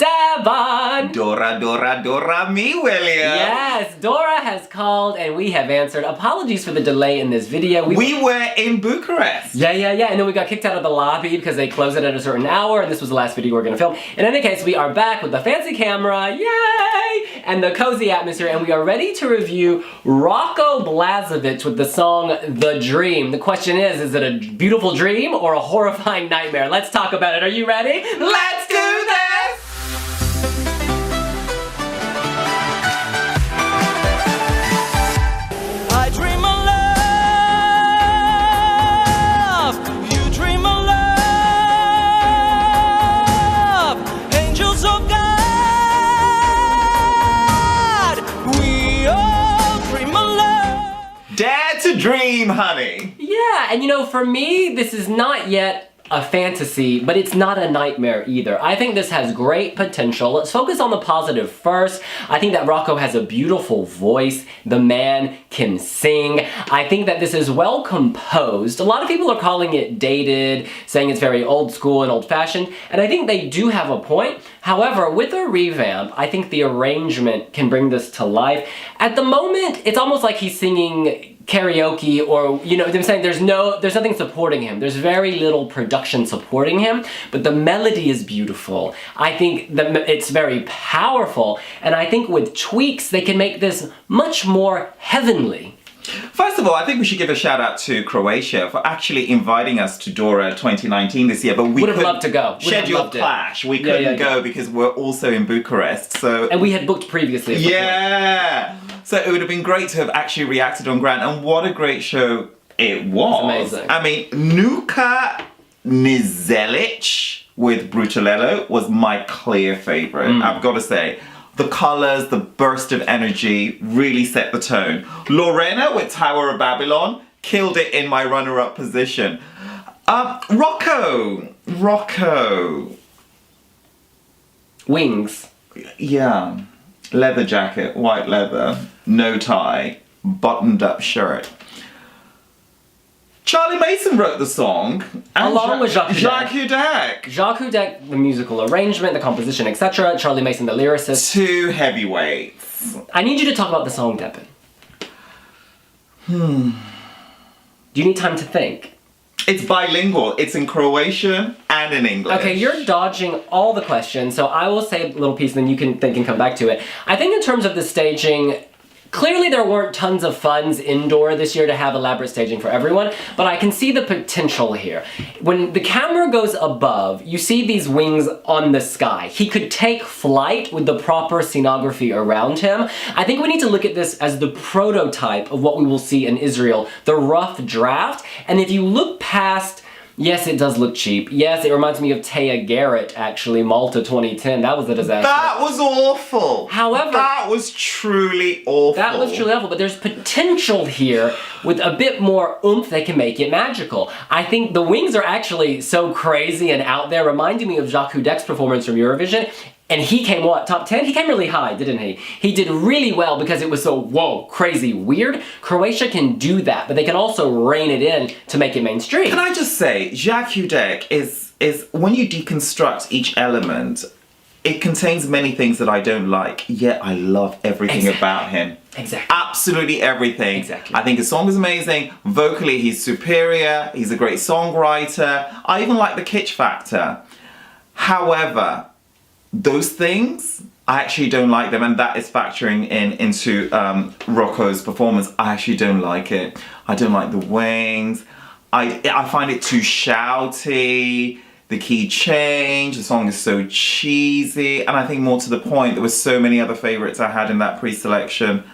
Esteban! Dora, Dora, Dora, me, William! Yes, Dora has called and we have answered. Apologies for the delay in this video. We were in Bucharest. Yeah, and then we got kicked out of the lobby because they closed it at a certain hour, and this was the last video we were gonna film. In any case, we are back with the fancy camera, yay! And the cozy atmosphere, and we are ready to review Roko Blaževic with the song The Dream. The question is it a beautiful dream or a horrifying nightmare? Let's talk about it. Are you ready? Let's do this! I dream of love, you dream of love, angels of God, we all dream of love. Dare to dream, honey. Yeah, and you know, for me, this is not yet a fantasy, but it's not a nightmare either. I think this has great potential. Let's focus on the positive first. I think that Roko has a beautiful voice. The man can sing. I think that this is well composed. A lot of people are calling it dated, saying it's very old school and old-fashioned, and I think they do have a point. However, with a revamp, I think the arrangement can bring this to life. At the moment, it's almost like he's singing karaoke, or, you know what I'm saying, there's nothing supporting him. There's very little production supporting him, but the melody is beautiful. I think that it's very powerful, and I think with tweaks, they can make this much more heavenly. First of all, I think we should give a shout out to Croatia for actually inviting us to Dora 2019 this year, but we would have loved to go. Schedule clash. We couldn't go because we're also in Bucharest, so... And we had booked previously. Yeah! So it would have been great to have actually reacted on ground, and what a great show it was. It's amazing. I mean, Nuka Nizelic with Brutalello was my clear favorite, I've got to say. The colors, the burst of energy really set the tone. Lorena with Tower of Babylon killed it in my runner-up position. Roko. Wings. Yeah. Leather jacket, white leather, no tie, buttoned up shirt. Charlie Mason wrote the song. Along with Jacques Houdek. Jacques Houdek, the musical arrangement, the composition, etc. Charlie Mason, the lyricist. Two heavyweights. I need you to talk about the song, Devin. Do you need time to think? It's bilingual. It's in Croatian and in English. Okay, you're dodging all the questions, so I will say a little piece, then you can think and come back to it. I think in terms of the staging, clearly there weren't tons of funds in Dora this year to have elaborate staging for everyone, but I can see the potential here. When the camera goes above, you see these wings on the sky. He could take flight with the proper scenography around him. I think we need to look at this as the prototype of what we will see in Israel, the rough draft, and if you look past... Yes, it does look cheap. Yes, it reminds me of Taya Garrett, actually, Malta 2010. That was a disaster. That was awful. However... That was truly awful. That was truly awful, but there's potential here. With a bit more oomph, they can make it magical. I think the wings are actually so crazy and out there, reminding me of Jacques Houdek's performance from Eurovision. And he came, what, top 10? He came really high, didn't he? He did really well because it was so, whoa, crazy, weird. Croatia can do that, but they can also rein it in to make it mainstream. Can I just say, Jacques Houdek is when you deconstruct each element, it contains many things that I don't like, yet I love everything about him. Exactly. Absolutely everything. Exactly. I think his song is amazing. Vocally, he's superior. He's a great songwriter. I even like the kitsch factor. However, those things, I actually don't like them, and that is factoring into Roko's performance. I actually don't like it. I don't like the wings. I find it too shouty. The key change, the song is so cheesy, and I think more to the point, there were so many other favorites I had in that pre-selection.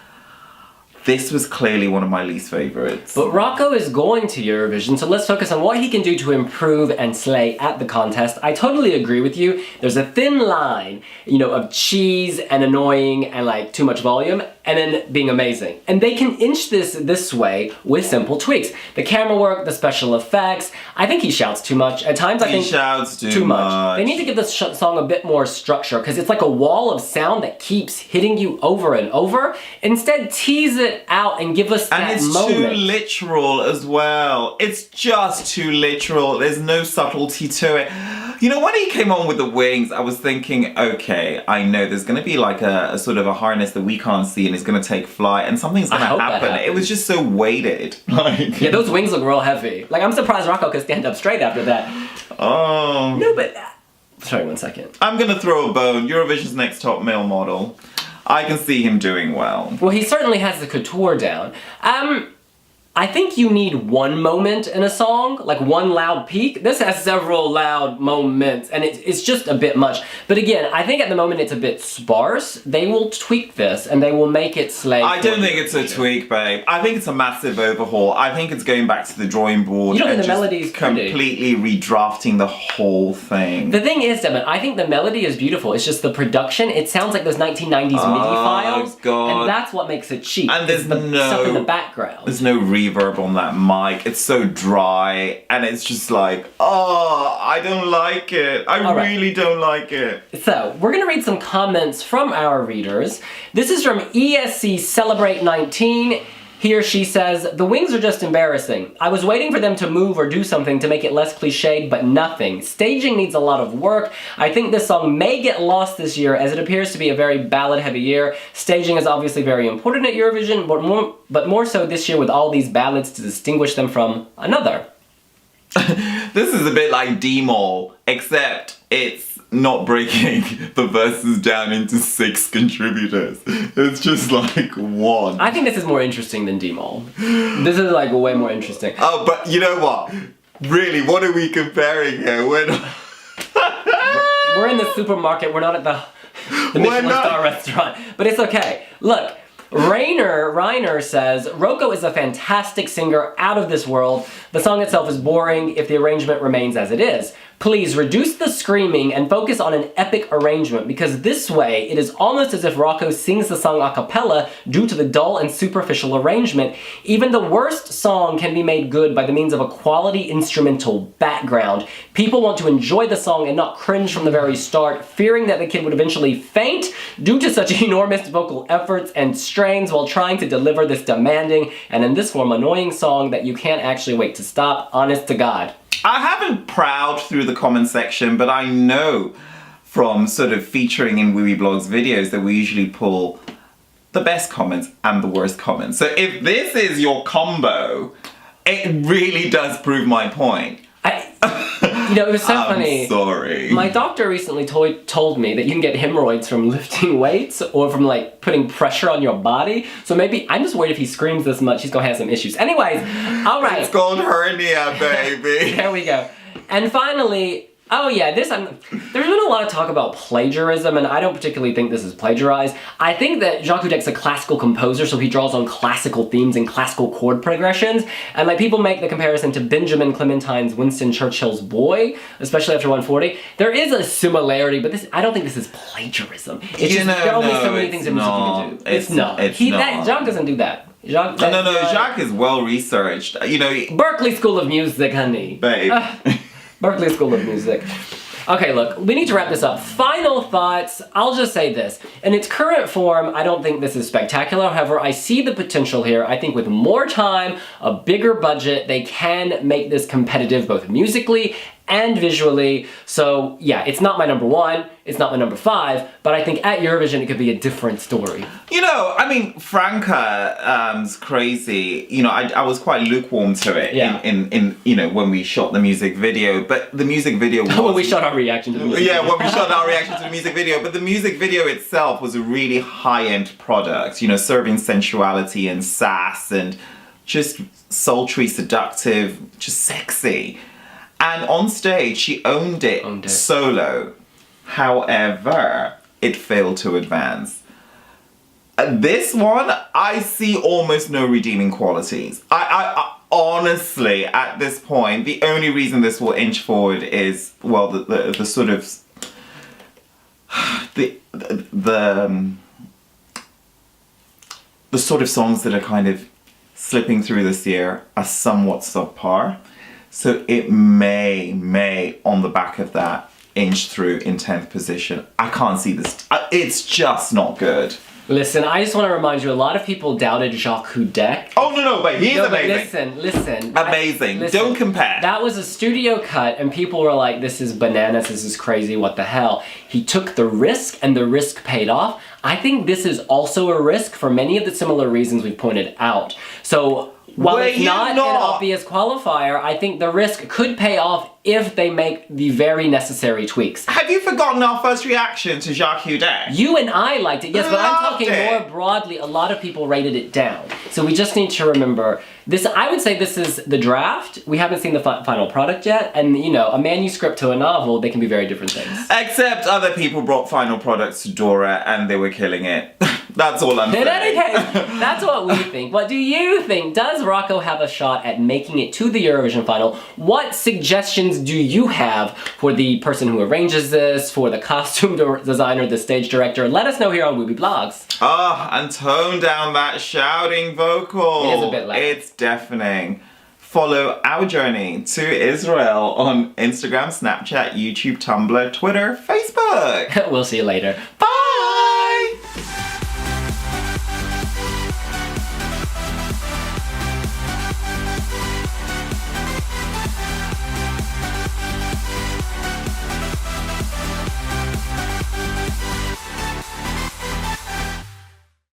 This was clearly one of my least favorites. But Roko is going to Eurovision, so let's focus on what he can do to improve and slay at the contest. I totally agree with you. There's a thin line, you know, of cheese and annoying and like too much volume, and then being amazing. And they can inch this way with simple tweaks. The camera work, the special effects. I think he shouts too much. At times I think he shouts too much. They need to give this song a bit more structure, because it's like a wall of sound that keeps hitting you over and over. Instead, tease it out and give us that moment. And it's too literal as well. It's just too literal. There's no subtlety to it. You know, when he came on with the wings, I was thinking, okay, I know there's going to be like a sort of a harness that we can't see and it's going to take flight and something's going to happen. It was just so weighted. Like, Yeah, those wings look real heavy. Like, I'm surprised Roko could stand up straight after that. oh. No, but... Sorry, 1 second. I'm going to throw a bone. Eurovision's next top male model. I can see him doing well. Well, he certainly has the couture down. I think you need one moment in a song, like one loud peak. This has several loud moments, and it's just a bit much. But again, I think at the moment it's a bit sparse. They will tweak this, and they will make it slay. I don't think it's a tweak, babe. I think it's a massive overhaul. I think it's going back to the drawing board You don't and think the just melody's pretty? completely redrafting the whole thing. The thing is, Devin, I think the melody is beautiful. It's just the production. It sounds like those 1990s MIDI files, God. and that's what makes it cheap. And there's It's the stuff in the no background. There's no reverb on that mic. It's so dry, and it's just like, oh, I don't like it. I All right. really don't like it. So, we're gonna read some comments from our readers. This is from ESC Celebrate 19. He or she says, the wings are just embarrassing. I was waiting for them to move or do something to make it less cliched, but nothing. Staging needs a lot of work. I think this song may get lost this year as it appears to be a very ballad-heavy year. Staging is obviously very important at Eurovision, but more so this year with all these ballads to distinguish them from another. This is a bit like D-Mol, except it's not breaking the verses down into 6 contributors. It's just like 1. I think this is more interesting than D-Mol. This is like way more interesting. Oh, but you know what? Really, what are we comparing here? We're in the supermarket, we're not at the Michelin star restaurant, but it's okay. Look, Reiner says, Roko is a fantastic singer, out of this world. The song itself is boring if the arrangement remains as it is. Please reduce the screaming and focus on an epic arrangement, because this way it is almost as if Roko sings the song a cappella due to the dull and superficial arrangement. Even the worst song can be made good by the means of a quality instrumental background. People want to enjoy the song and not cringe from the very start, fearing that the kid would eventually faint due to such enormous vocal efforts and strains while trying to deliver this demanding and in this form annoying song that you can't actually wait to stop, honest to God. I haven't prowled through the comment section, but I know from sort of featuring in wiwibloggs videos that we usually pull the best comments and the worst comments. So if this is your combo, it really does prove my point. You know, it was so funny. I'm sorry. My doctor recently told me that you can get hemorrhoids from lifting weights or from like putting pressure on your body. So maybe, I'm just worried if he screams this much, he's gonna have some issues. Anyways, all right. It's called hernia, baby. There we go. And finally, oh yeah, there's been a lot of talk about plagiarism, and I don't particularly think this is plagiarized. I think that Jacques Houdek's a classical composer, so he draws on classical themes and classical chord progressions, and like people make the comparison to Benjamin Clementine's Winston Churchill's Boy, especially after 140. There is a similarity, but I don't think this is plagiarism. It's just, there are only so many things in music you can do. It's not. Jacques doesn't do that. No, Jacques is well researched. You know, Berkeley School of Music, honey. Babe. Berkeley School of Music. Okay, look, we need to wrap this up. Final thoughts, I'll just say this. In its current form, I don't think this is spectacular. However, I see the potential here. I think with more time, a bigger budget, they can make this competitive both musically and visually. So yeah, it's not my number 1, it's not my number 5, but I think at Eurovision it could be a different story. You know, I mean, Franca's crazy. You know, I was quite lukewarm to it in you know, when we shot the music video, but the music video was... when we shot our reaction to the music video. Yeah, when we shot our reaction to the music video, but the music video itself was a really high-end product, you know, serving sensuality and sass and just sultry, seductive, just sexy. And on stage, she owned it solo. However, it failed to advance. This one, I see almost no redeeming qualities. I honestly, at this point, the only reason this will inch forward is, well, the sort of the sort of songs that are kind of slipping through this year are somewhat subpar. So it may, on the back of that, inch through in 10th position. I can't see this. It's just not good. Listen, I just want to remind you, a lot of people doubted Jacques Houdek. Oh, no, but he's No, but amazing. listen. Amazing. Don't compare. That was a studio cut, and people were like, this is bananas, this is crazy, what the hell. He took the risk, and the risk paid off. I think this is also a risk for many of the similar reasons we've pointed out. So, while it's not an obvious qualifier, I think the risk could pay off if they make the very necessary tweaks. Have you forgotten our first reaction to Jacques Houdek? You and I liked it, yes, but I'm Loved talking it. more broadly. A lot of people rated it down. So we just need to remember this. I would say this is the draft. We haven't seen the final product yet. And, you know, a manuscript to a novel, they can be very different things. Except other people brought final products to Dora and they were killing it. That's all I'm saying. In any case, that's what we think. What do you think? Does Roko have a shot at making it to the Eurovision final? What suggestions do you have for the person who arranges this, for the costume designer, the stage director? Let us know here on wiwibloggs. And tone down that shouting vocal. It is a bit loud. It's deafening. Follow our journey to Israel on Instagram, Snapchat, YouTube, Tumblr, Twitter, Facebook. We'll see you later. Bye!